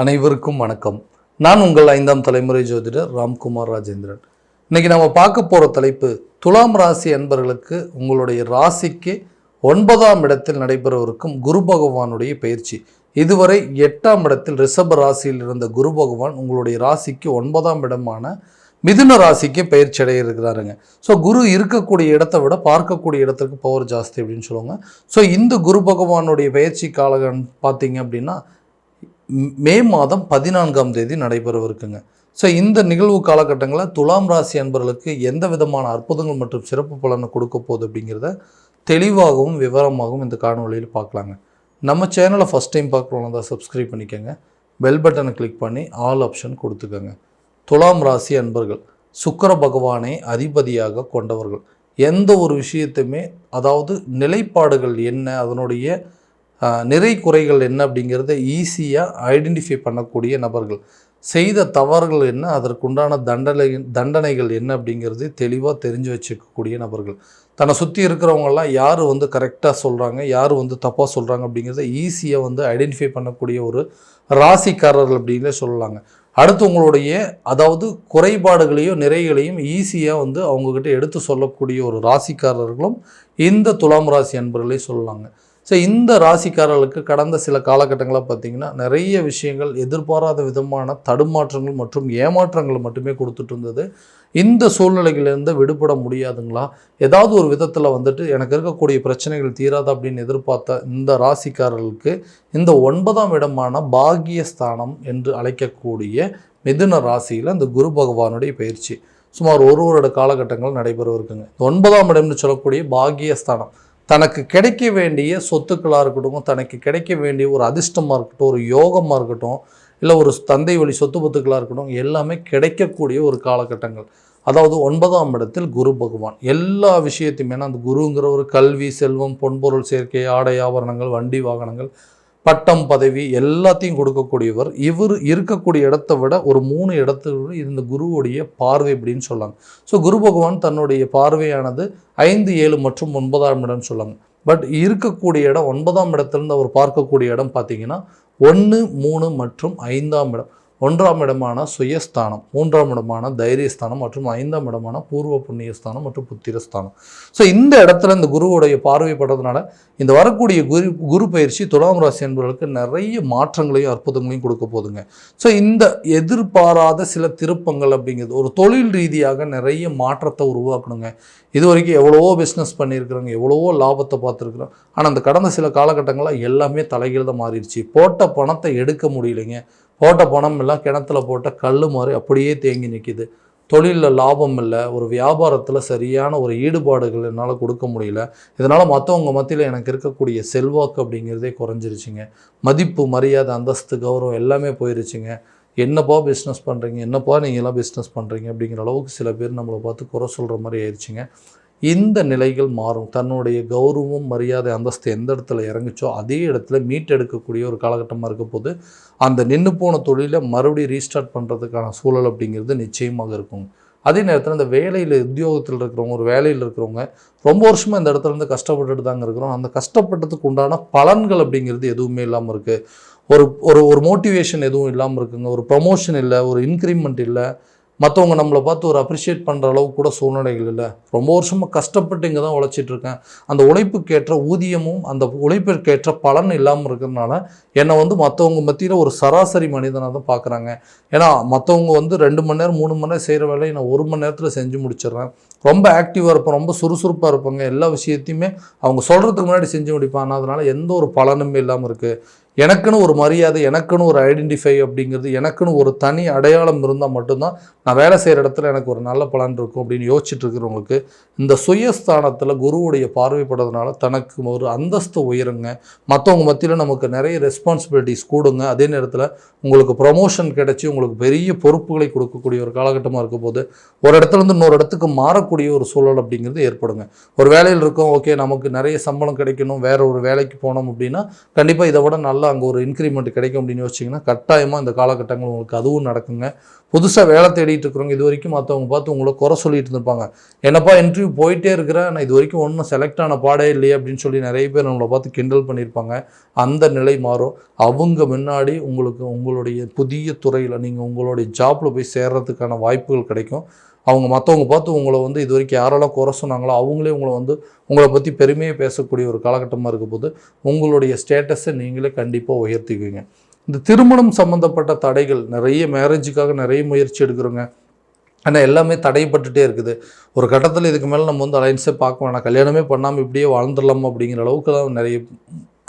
அனைவருக்கும் வணக்கம். நான் உங்கள் 5ஆம் தலைமுறை ஜோதிடர் ராம்குமார் ராஜேந்திரன். இன்னைக்கு நம்ம பார்க்க போகிற தலைப்பு துலாம் ராசி அன்பர்களுக்கு உங்களுடைய ராசிக்கு 9ஆம் இடத்தில் நடைபெறவிருக்கும் குரு பகவானுடைய பயிற்சி. இதுவரை 8ஆம் இடத்தில் ரிஷப ராசியில் இருந்த குரு பகவான் உங்களுடைய ராசிக்கு 9ஆம் இடமான மிதுன ராசிக்கு பயிற்சி அடைய இருக்கிறாருங்க. ஸோ குரு இருக்கக்கூடிய இடத்தை விட பார்க்கக்கூடிய இடத்துக்கு பவர் ஜாஸ்தி அப்படின்னு சொல்லுவாங்க. ஸோ இந்த குரு பகவானுடைய பயிற்சி காலம் பார்த்தீங்க அப்படின்னா மே மாதம் 14ஆம் தேதி நடைபெறவிருக்குங்க. ஸோ இந்த நிகழ்வு காலகட்டங்களில் துலாம் ராசி அன்பர்களுக்கு எந்த விதமான அற்புதங்கள் மற்றும் சிறப்பு பலனை கொடுக்க போகுது அப்படிங்கிறத தெளிவாகவும் விவரமாகவும் இந்த காணொலியில் பார்க்கலாங்க. நம்ம சேனலை ஃபஸ்ட் டைம் பார்க்குறவங்க தான் சப்ஸ்கிரைப் பண்ணிக்கோங்க. பெல் பட்டனை கிளிக் பண்ணி ஆல் ஆப்ஷன் கொடுத்துக்கோங்க. துலாம் ராசி அன்பர்கள் சுக்கிர பகவானை அதிபதியாக கொண்டவர்கள். எந்த ஒரு விஷயத்தையுமே, அதாவது நிலைப்பாடுகள் என்ன, அதனுடைய நிறை குறைகள் என்ன அப்படிங்கிறத ஈஸியாக ஐடென்டிஃபை பண்ணக்கூடிய நபர்கள். செய்த தவறுகள் என்ன, அதற்குண்டான தண்டனைகள் என்ன அப்படிங்கிறது தெளிவாக தெரிஞ்சு வச்சுக்கக்கூடிய நபர்கள். தன்னை சுற்றி இருக்கிறவங்கெல்லாம் யார் கரெக்டாக சொல்கிறாங்க, யார் தப்பாக சொல்கிறாங்க அப்படிங்கிறத ஈஸியாக ஐடென்டிஃபை பண்ணக்கூடிய ஒரு ராசிக்காரர்கள் அப்படின்னே சொல்லலாங்க. அடுத்து உங்களுடைய அதாவது குறைபாடுகளையோ நிறைகளையும் ஈஸியாக அவங்கக்கிட்ட எடுத்து சொல்லக்கூடிய ஒரு ராசிக்காரர்களும் இந்த துலாம் ராசி அன்பர்களே சொல்லலாங்க. ஸோ இந்த ராசிக்காரர்களுக்கு கடந்த சில காலகட்டங்களாக பார்த்திங்கன்னா நிறைய விஷயங்கள் எதிர்பாராத விதமான தடுமாற்றங்கள் மற்றும் ஏமாற்றங்கள் மட்டுமே கொடுத்துட்டு இருந்தது. இந்த சூழ்நிலைகளிலிருந்து விடுபட முடியாதுங்களா, ஏதாவது ஒரு விதத்தில் எனக்கு இருக்கக்கூடிய பிரச்சனைகள் தீராது அப்படின்னு எதிர்பார்த்த இந்த ராசிக்காரர்களுக்கு இந்த 9ஆம் இடமான பாகியஸ்தானம் என்று அழைக்கக்கூடிய மிதுன ராசியில் இந்த குரு பகவானுடைய பயிற்சி சுமார் ஒரு வருட காலகட்டங்கள் நடைபெறவிருக்குங்க. 9ஆம் இடம்னு சொல்லக்கூடிய பாகியஸ்தானம் தனக்கு கிடைக்க வேண்டிய சொத்துக்களாக இருக்கட்டும், தனக்கு கிடைக்க வேண்டிய ஒரு அதிர்ஷ்டமாக இருக்கட்டும், ஒரு யோகமாக இருக்கட்டும், இல்லை ஒரு தந்தை வழி சொத்து பத்துக்களாக இருக்கட்டும், எல்லாமே கிடைக்கக்கூடிய ஒரு காலகட்டங்கள். அதாவது 9ஆம் இடத்தில் குரு பகவான் எல்லா விஷயத்தையுமே, அந்த குருங்கிற ஒரு கல்வி, செல்வம், பொன்பொருள் சேர்க்கை, ஆடை ஆபரணங்கள், வண்டி வாகனங்கள், பட்டம், பதவி எல்லாத்தையும் கொடுக்கக்கூடியவர். இவர் இருக்கக்கூடிய இடத்தை விட ஒரு 3 இடத்துல இந்த குருவுடைய பார்வை அப்படின்னு சொல்லாங்க. ஸோ குரு பகவான் தன்னுடைய பார்வையானது 5, 7 மற்றும் 9ஆம் இடம்னு சொல்லாங்க. பட் இருக்கக்கூடிய இடம் 9ஆம் இடத்துலேருந்து அவர் பார்க்கக்கூடிய இடம் பார்த்தீங்கன்னா 1, 3 மற்றும் 5ஆம் இடம். 1ஆம் இடமான சுயஸ்தானம், 3ஆம் இடமான தைரியஸ்தானம் மற்றும் 5ஆம் இடமான பூர்வ புண்ணியஸ்தானம் மற்றும் புத்திரஸ்தானம். ஸோ இந்த இடத்துல இந்த குருவுடைய பார்வைப்படுறதுனால இந்த வரக்கூடிய குரு பயிற்சி துலாம் ராசி என்பவர்களுக்கு நிறைய மாற்றங்களையும் அற்புதங்களையும் கொடுக்க போதுங்க. ஸோ இந்த எதிர்பாராத சில திருப்பங்கள் அப்படிங்கிறது ஒரு தொழில் ரீதியாக நிறைய மாற்றத்தை உருவாக்கணுங்க. இது வரைக்கும் எவ்வளவோ பிஸ்னஸ் பண்ணியிருக்கிறோங்க, எவ்வளவோ லாபத்தை பார்த்துருக்குறோம். ஆனால் அந்த கடந்த சில காலகட்டங்களாக எல்லாமே தலைகீழ மாறிடுச்சு. போட்ட பணத்தை எடுக்க முடியலைங்க. போட்ட பணம் எல்லாம் கிணத்துல போட்ட கல் மாதிரி அப்படியே தேங்கி நிற்கிது. தொழிலில் லாபம் இல்லை, ஒரு வியாபாரத்தில் சரியான ஒரு ஈடுபாடுகள் என்னால் கொடுக்க முடியல. இதனால் மற்றவங்க மத்தியில் எனக்கு இருக்கக்கூடிய செல்வாக்கு அப்படிங்கிறதே குறைஞ்சிருச்சுங்க. மதிப்பு, மரியாதை, அந்தஸ்து, கௌரவம் எல்லாமே போயிருச்சுங்க. என்னப்பா பிஸ்னஸ் பண்ணுறீங்க, என்னப்பா நீங்கள்லாம் பிஸ்னஸ் பண்ணுறீங்க அப்படிங்கிற அளவுக்கு சில பேர் நம்மளை பார்த்து குறை சொல்கிற மாதிரி ஆயிடுச்சுங்க. இந்த நிலைகள் மாறும். தன்னுடைய கௌரவம், மரியாதை, அந்தஸ்து எந்த இடத்துல இறங்குச்சோ அதே இடத்துல மீட்டெடுக்கக்கூடிய ஒரு காலகட்டமாக இருக்க போது அந்த நின்று போன தொழிலை மறுபடியும் ரீஸ்டார்ட் பண்ணுறதுக்கான சூழல் அப்படிங்கிறது நிச்சயமாக இருக்குங்க. அதே நேரத்தில் இந்த வேலையில், உத்தியோகத்தில் இருக்கிறவங்க, ஒரு வேலையில் இருக்கிறவங்க ரொம்ப வருஷமாக இந்த இடத்துல இருந்து கஷ்டப்பட்டுட்டு தாங்க இருக்கிறோம். அந்த கஷ்டப்பட்டதுக்கு உண்டான பலன்கள் அப்படிங்கிறது எதுவுமே இல்லாமல் இருக்குது. ஒரு மோட்டிவேஷன் எதுவும் இல்லாமல் இருக்குங்க. ஒரு ப்ரமோஷன் இல்லை, ஒரு இன்க்ரிமெண்ட் இல்லை, மற்றவங்க நம்மளை பார்த்து ஒரு அப்ரிஷியேட் பண்ணுற அளவுக்கு கூட சூழ்நிலைகள் இல்லை. ரொம்ப வருஷமாக கஷ்டப்பட்டு இங்கே தான் உழைச்சிட்ருக்கேன். அந்த உழைப்புக்கேற்ற ஊதியமும் அந்த உழைப்பிற்கேற்ற பலன் இல்லாமல் இருக்கிறதுனால என்னை மற்றவங்க மத்தியில் ஒரு சராசரி மனிதனாக தான் பார்க்குறாங்க. ஏன்னா மற்றவங்க 2 மணி நேரம் 3 மணி நேரம் செய்கிற வேலையை நான் 1 மணி நேரத்தில் செஞ்சு முடிச்சிடுறேன். ரொம்ப ஆக்டிவாக இருப்பேன், ரொம்ப சுறுசுறுப்பாக இருப்பாங்க. எல்லா விஷயத்தையுமே அவங்க சொல்கிறதுக்கு முன்னாடி செஞ்சு முடிப்பாங்க. அதனால் எந்த ஒரு பலனுமே இல்லாமல் இருக்குது. எனக்குன்னு ஒரு மரியாதை, எனக்குன்னு ஒரு ஐடென்டிஃபை அப்படிங்கிறது, எனக்குன்னு ஒரு தனி அடையாளம் இருந்தால் மட்டும்தான் நான் வேலை செய்கிற இடத்துல எனக்கு ஒரு நல்ல பலன் இருக்கும் அப்படின்னு யோசிச்சுட்டு இருக்கிறவங்களுக்கு இந்த சுயஸ்தானத்தில் குருவுடைய பார்வைப்படுறதுனால தனக்கு ஒரு அந்தஸ்து உயருங்க. மற்றவங்க மத்தியில் நமக்கு நிறைய ரெஸ்பான்சிபிலிட்டிஸ் கூடுங்க. அதே நேரத்தில் உங்களுக்கு ப்ரமோஷன் கிடைச்சி உங்களுக்கு பெரிய பொறுப்புகளை கொடுக்கக்கூடிய ஒரு காலகட்டமாக இருக்கும் போது ஒரு இடத்துலேருந்து இன்னொரு இடத்துக்கு மாறக்கூடிய ஒரு சூழல் அப்படிங்கிறது ஏற்படுங்க. ஒரு வேலையில் இருக்கோம், ஓகே நமக்கு நிறைய சம்பளம் கிடைக்கணும், வேற ஒரு வேலைக்கு போனோம் அப்படின்னா கண்டிப்பாக இதை விட நல்ல அங்கே ஒரு இன்க்ரிமெண்ட் கிடைக்கும் அப்படின்னு யோசிச்சிங்கன்னா கட்டாயமாக இந்த காலகட்டங்கள் உங்களுக்கு அதுவும் நடக்குங்க. புதுசாக வேலை தேடிட்டு இருக்கிறவங்க இது வரைக்கும் மற்றவங்க பார்த்து உங்களை குறை சொல்லிட்டு இருந்திருப்பாங்க. என்னப்பா இன்டர்வியூ போயிட்டே இருக்கிறேன், நான் இது வரைக்கும் ஒன்றும் செலக்ட் ஆன பாடே இல்லையே அப்படின்னு சொல்லி நிறைய பேர் நம்மளை பார்த்து கிண்டல் பண்ணியிருப்பாங்க. அந்த நிலை மாறும். அவங்க முன்னாடி உங்களுக்கு உங்களுடைய புதிய துறையில் நீங்கள் உங்களுடைய ஜாப்பில் போய் சேர்றதுக்கான வாய்ப்புகள் கிடைக்கும். அவங்க மற்றவங்க பார்த்து உங்களை இது வரைக்கும் யாரெல்லாம் குறை சொன்னாங்களோ அவங்களே உங்களை பற்றி பெருமையாக பேசக்கூடிய ஒரு காலகட்டமாக இருக்க போது உங்களுடைய ஸ்டேட்டஸை நீங்களே கண்டிப்பாக உயர்த்திக்குவீங்க. இந்த திருமணம் சம்மந்தப்பட்ட தடைகள் நிறைய மேரேஜுக்காக நிறைய முயற்சி எடுக்கிறோங்க. ஆனால் எல்லாமே தடைப்பட்டுகிட்டே இருக்குது. ஒரு கட்டத்தில் இதுக்கு மேலே நம்ம அலைன்ஸே பார்க்க வேணாம், கல்யாணமே பண்ணாமல் இப்படியே வாழ்ந்துடலாமா அப்படிங்கிற அளவுக்கு தான் நிறைய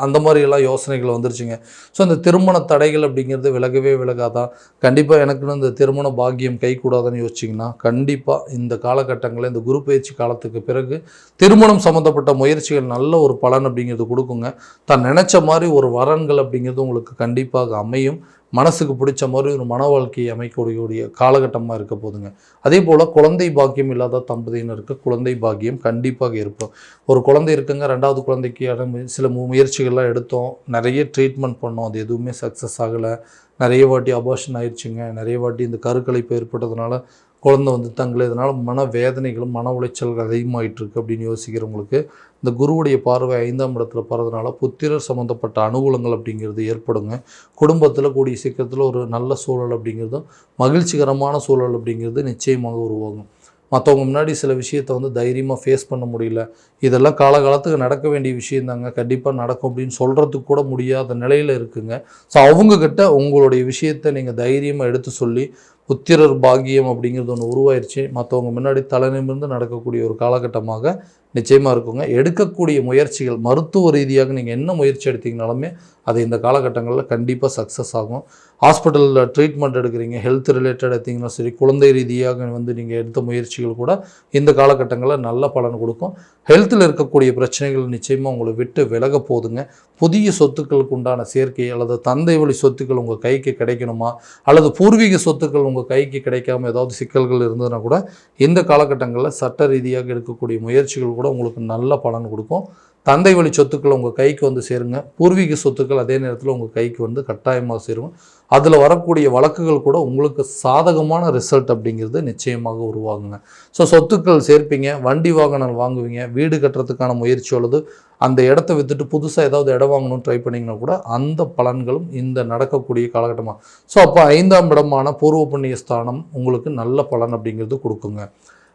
அந்த மாதிரியெல்லாம் யோசனைகள் வந்துருச்சுங்க. ஸோ இந்த திருமண தடைகள் அப்படிங்கிறது விலகவே விலகாதான். கண்டிப்பாக எனக்குன்னு இந்த திருமண பாக்கியம் கைகூடாதுன்னு யோசிச்சிங்கன்னா கண்டிப்பாக இந்த காலகட்டங்களில் இந்த குரு பயிற்சி காலத்துக்கு பிறகு திருமணம் சம்மந்தப்பட்ட முயற்சிகள் நல்ல ஒரு பலன் அப்படிங்கிறது கொடுக்குங்க. தான் நினச்ச மாதிரி ஒரு வரன்கள் அப்படிங்கிறது உங்களுக்கு கண்டிப்பாக அமையும். மனசுக்கு பிடிச்ச மாதிரி ஒரு மன வாழ்க்கையை அமைக்கக்கூடிய காலகட்டமாக இருக்க போதுங்க. அதே போல் குழந்தை பாக்கியம் இல்லாத தம்பதியினருக்கு குழந்தை பாக்கியம் கண்டிப்பாக இருக்கும். ஒரு குழந்தை இருக்குங்க, 2வது குழந்தைக்கு சில முயற்சிகள்லாம் எடுத்தோம், நிறைய ட்ரீட்மெண்ட் பண்ணோம், அது எதுவுமே சக்ஸஸ் ஆகலை. நிறைய வாட்டி அபார்ஷன் ஆயிடுச்சுங்க. நிறைய வாட்டி இந்த கருக்கலைப்பு ஏற்பட்டதுனால குழந்தை தங்கலை. இதனால் மன வேதனைகளும் மன உளைச்சல்கள் அதிகமாகிட்டு இருக்குது அப்படின்னு யோசிக்கிறவங்களுக்கு இந்த குருவுடைய பார்வை 5ஆம் இடத்துல போகிறதுனால புத்திரர் சம்மந்தப்பட்ட அனுகூலங்கள் அப்படிங்கிறது ஏற்படுங்க. குடும்பத்தில் கூடிய சீக்கிரத்தில் ஒரு நல்ல சூழல் அப்படிங்கிறதும் மகிழ்ச்சிகரமான சூழல் அப்படிங்கிறது நிச்சயமாக உருவாகும். மற்றவங்க முன்னாடி சில விஷயத்தை தைரியமாக ஃபேஸ் பண்ண முடியல, இதெல்லாம் காலகாலத்துக்கு நடக்க வேண்டிய விஷயந்தாங்க, கண்டிப்பாக நடக்கும் அப்படின்னு சொல்கிறதுக்கு கூட முடியாத நிலையில் இருக்குங்க. ஸோ அவங்கக்கிட்ட உங்களுடைய விஷயத்தை நீங்கள் தைரியமாக எடுத்து சொல்லி புத்திரர் பாக்கியம் அப்படிங்கிறது ஒன்று உருவாயிருச்சு, மற்றவங்க முன்னாடி தலைநிமிர்ந்து நடக்கக்கூடிய ஒரு காலகட்டமாக நிச்சயமாக இருக்குங்க. எடுக்கக்கூடிய முயற்சிகள் மருத்துவ ரீதியாக நீங்கள் என்ன முயற்சி எடுத்தீங்கனாலுமே அது இந்த காலகட்டங்களில் கண்டிப்பாக சக்ஸஸ் ஆகும். ஹாஸ்பிட்டலில் ட்ரீட்மெண்ட் எடுக்கிறீங்க, ஹெல்த் ரிலேட்டட் எடுத்திங்கன்னா சரி, குழந்தை ரீதியாக நீங்கள் எடுத்த முயற்சிகள் கூட இந்த காலகட்டங்களில் நல்ல பலன் கொடுக்கும். ஹெல்த்தில் இருக்கக்கூடிய பிரச்சனைகள் நிச்சயமாக உங்களை விட்டு விலக போதுங்க. புதிய சொத்துக்களுக்கு உண்டான சேர்க்கை அல்லது தந்தை வழி சொத்துக்கள் உங்கள் கைக்கு கிடைக்கணுமா அல்லது பூர்வீக சொத்துக்கள் உங்கள் கைக்கு கிடைக்காம ஏதாவது சிக்கல்கள் இருந்ததுன்னா கூட இந்த காலகட்டங்களில் சட்ட ரீதியாக எடுக்கக்கூடிய முயற்சிகள் கூட உங்களுக்கு நல்ல பலன் கொடுக்கும். தந்தை வழி சொத்துக்கள் உங்கள் கைக்கு சேருங்க. பூர்வீக சொத்துக்கள் அதே நேரத்தில் உங்கள் கைக்கு கட்டாயமாக சேருங்க. அதில் வரக்கூடிய வழக்குகள் கூட உங்களுக்கு சாதகமான ரிசல்ட் அப்படிங்கிறது நிச்சயமாக உருவாகுங்க. ஸோ சொத்துக்கள் சேர்ப்பீங்க, வண்டி வாகனம் வாங்குவீங்க, வீடு கட்டுறதுக்கான முயற்சி உள்ளது, அந்த இடத்த விற்றுட்டு புதுசாக ஏதாவது இடம் வாங்கணும்னு ட்ரை பண்ணிங்கன்னா கூட அந்த பலன்களும் இந்த நடக்கக்கூடிய காலகட்டமாக. ஸோ அப்போ 5ஆம் இடமான பூர்வ புண்ணிய ஸ்தானம் உங்களுக்கு நல்ல பலன் அப்படிங்கிறது கொடுக்குங்க.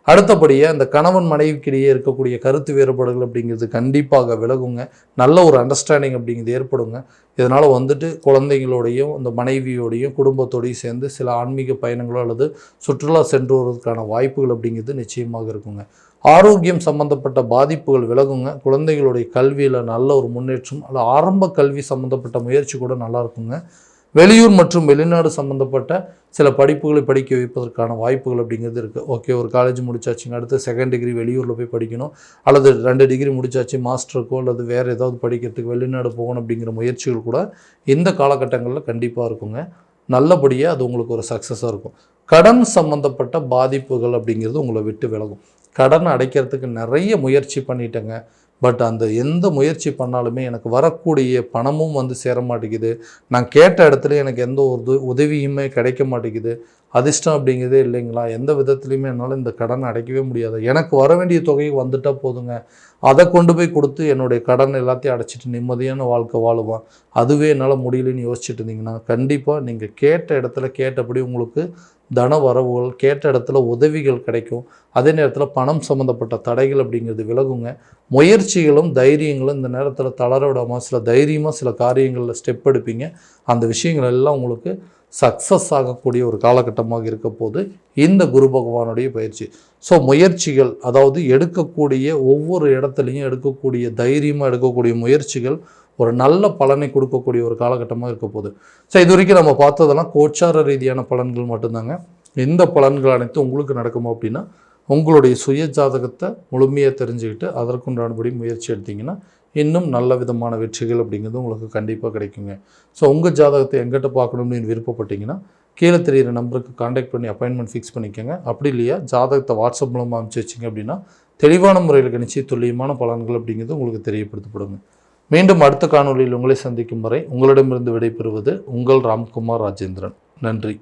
அடுத்தபடியாக இந்த கணவன் மனைவிக்கிடையே இருக்கக்கூடிய கருத்து வேறுபாடுகள் அப்படிங்கிறது கண்டிப்பாக விலகுங்க. நல்ல ஒரு அண்டர்ஸ்டாண்டிங் அப்படிங்கிறது ஏற்படுங்க. இதனால் குழந்தைங்களோடையும் இந்த மனைவியோடையும் குடும்பத்தோடையும் சேர்ந்து சில ஆன்மீக பயணங்களோ அல்லது சுற்றுலா சென்று வருவதற்கான வாய்ப்புகள் அப்படிங்கிறது நிச்சயமாக இருக்குங்க. ஆரோக்கியம் சம்மந்தப்பட்ட பாதிப்புகள் விலகுங்க. குழந்தைகளுடைய கல்வியில் நல்ல ஒரு முன்னேற்றம் அல்லது ஆரம்ப கல்வி சம்மந்தப்பட்ட முயற்சி கூட நல்லா இருக்குங்க. வெளியூர் மற்றும் வெளிநாடு சம்மந்தப்பட்ட சில படிப்புகளை படிக்க வைப்பதற்கான வாய்ப்புகள் அப்படிங்கிறது இருக்குது. ஓகே, ஒரு காலேஜ் முடிச்சாச்சுங்க, அடுத்து 2nd டிகிரி வெளியூரில் போய் படிக்கணும், அல்லது 2 டிகிரி முடிச்சாச்சு மாஸ்டருக்கோ அல்லது வேறு ஏதாவது படிக்கிறதுக்கு வெளிநாடு போகணும் அப்படிங்கிற முயற்சிகள் கூட இந்த காலகட்டங்களில் கண்டிப்பாக இருக்குங்க. நல்லபடியாக அது உங்களுக்கு ஒரு சக்ஸஸாக இருக்கும். கடன் சம்மந்தப்பட்ட பாதிப்புகள் அப்படிங்கிறது உங்களை விட்டு விலகும். கடன் அடைக்கிறதுக்கு நிறைய முயற்சி பண்ணிட்டேங்க, பட் அந்த எந்த முயற்சி பண்ணாலுமே எனக்கு வரக்கூடிய பணமும் சேர மாட்டேங்குது, நான் கேட்ட இடத்துல எனக்கு எந்த ஒரு உதவியுமே கிடைக்க மாட்டேங்குது, அதிர்ஷ்டம் அப்படிங்கிறதே இல்லைங்களா, எந்த விதத்துலையுமே என்னால் இந்த கடனை அடைக்கவே முடியாது, எனக்கு வர வேண்டிய தொகை வந்துட்டால் போதுங்க, அதை கொண்டு போய் கொடுத்து என்னுடைய கடன் எல்லாத்தையும் அடைச்சிட்டு நிம்மதியான வாழ்க்கை வாழுவான், அதுவே என்னால் முடியலன்னு யோசிச்சுட்டு இருந்தீங்கன்னா கண்டிப்பாக நீங்கள் கேட்ட இடத்துல கேட்டபடி உங்களுக்கு தன வரவுகள், கேட்ட இடத்துல உதவிகள் கிடைக்கும். அதே நேரத்தில் பணம் சம்மந்தப்பட்ட தடைகள் அப்படிங்கிறது விலகுங்க. முயற்சிகளும் தைரியங்களும் இந்த நேரத்தில் தளர விடாமல் சில தைரியமாக சில காரியங்களில் ஸ்டெப் எடுப்பீங்க. அந்த விஷயங்கள் எல்லாம் உங்களுக்கு சக்ஸஸ் ஆகக்கூடிய ஒரு காலகட்டமாக இருக்க போது இந்த குரு பகவானுடைய பயிற்சி. ஸோ முயற்சிகள், அதாவது எடுக்கக்கூடிய ஒவ்வொரு இடத்துலையும் எடுக்கக்கூடிய தைரியமாக எடுக்கக்கூடிய முயற்சிகள் ஒரு நல்ல பலனை கொடுக்கக்கூடிய ஒரு காலகட்டமாக இருக்க போகுது. ஸோ இது வரைக்கும் நம்ம பார்த்ததெல்லாம் கோச்சார ரீதியான பலன்கள் மட்டும்தாங்க. இந்த பலன்கள் அனைத்தும் உங்களுக்கு நடக்குமா அப்படின்னா உங்களுடைய சுய ஜாதகத்தை முழுமையாக தெரிஞ்சுக்கிட்டு அதற்குண்டானபடி முயற்சி எடுத்திங்கன்னா இன்னும் நல்ல விதமான வெற்றிகள் அப்படிங்கிறது உங்களுக்கு கண்டிப்பாக கிடைக்குங்க. ஸோ உங்கள் ஜாதகத்தை எங்கிட்ட பார்க்கணும்னு விருப்பப்பட்டீங்கன்னா கீழே தெரிகிற நம்பருக்கு காண்டாக்ட் பண்ணி அப்பாயின்மெண்ட் ஃபிக்ஸ் பண்ணிக்கோங்க. அப்படி இல்லையா ஜாதகத்தை வாட்ஸ்அப் மூலமாக அனுப்பிச்சி வச்சிங்க அப்படின்னா தெளிவான முறையில் கணிச்சு துல்லியமான பலன்கள் அப்படிங்கிறது உங்களுக்கு தெரியப்படுத்தப்படுங்க. மீண்டும் அடுத்த காணொளியில் உங்களை சந்திக்கும் வரை உங்களிடமிருந்து விடைபெறுவது உங்கள் ராம்குமார் ராஜேந்திரன். நன்றி.